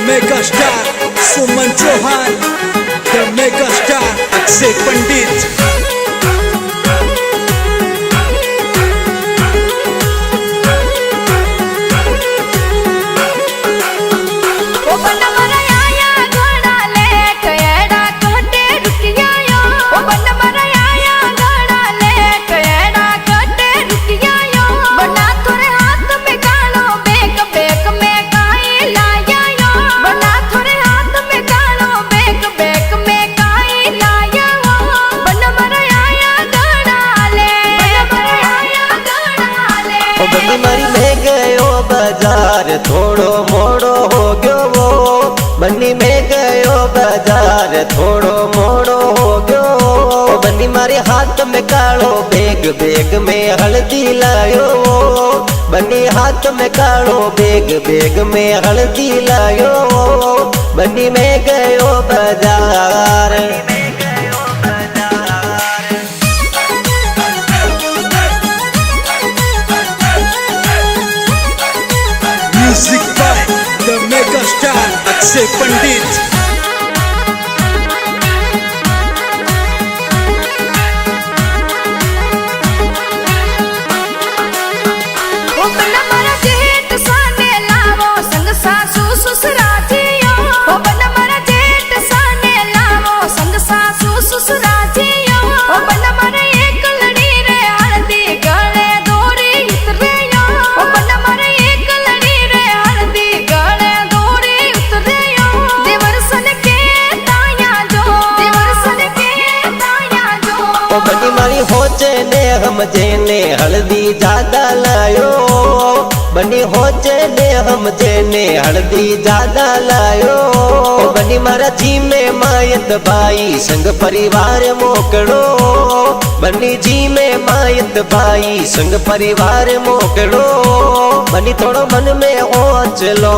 Mega star Suman Chauhan, the mega star Akshay Pandit. मारी में गयो बाजार थोड़ो मोड़ो हो गयो वो, बन्नी में गयो बाजार थोड़ो मोड़ो हो गयो। बन्नी मारे हाथ में कालो बेग, बेग में हल्दी लायो। बन्नी हाथ में कालो बेग, बेग में हल्दी लायो। बन्नी में गयो बाजार। Music by the mega star Akshay Pandit. बनी मारी होचे ने हम जेने हल्दी ज्यादा लायो। बनी होचे ने हम जेने हल्दी ज्यादा लायो। बनी मारा जी में मायत भाई संग परिवार मोकड़ो। बनी जी में मायत भाई संग परिवार मोकड़ो। बनी थोड़ो मन में हो चलो।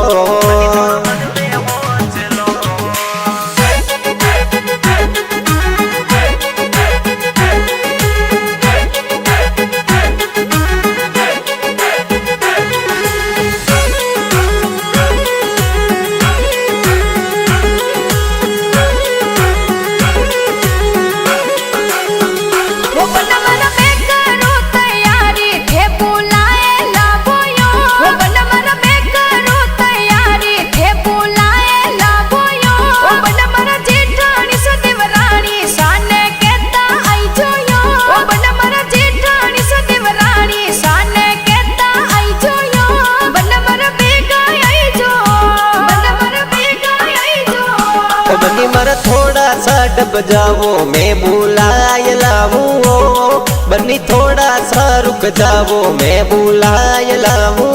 बनी मारा थोड़ा सा डब जावो मैं बुलाए लावू। बनी थोड़ा सा रुक जावो मैं बुलाए लावू।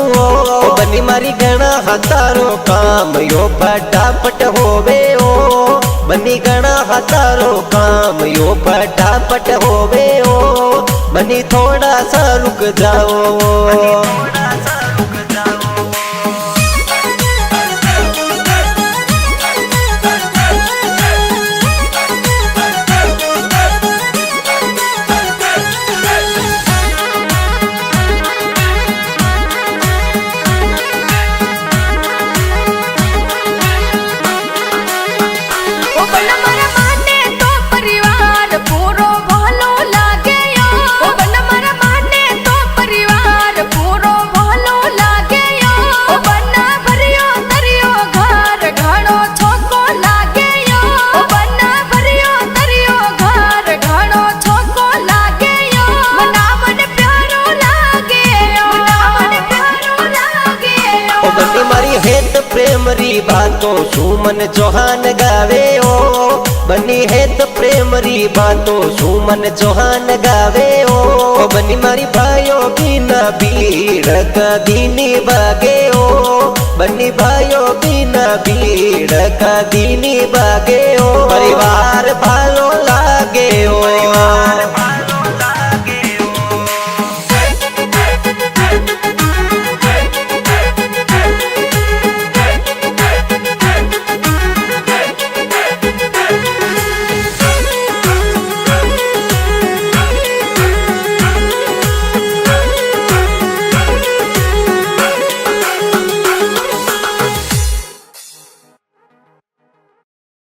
बनी मारी घना हतारो काम यो फटाफट होवे ओ। बनी घना हतारो काम यो फटाफट होवे ओ। बनी थोड़ा सा रुक जाओ। हेत प्रेम री बातों सुमन चौहान गावे ओ। बनी हेत प्रेम री बातों सुमन चौहान गावे ओ। बनी मारी भाइयों बिना भीड़ कदीनी बागे ओ। बनी भाइयों बिना भीड़ कदीनी बागे ओ। परिवार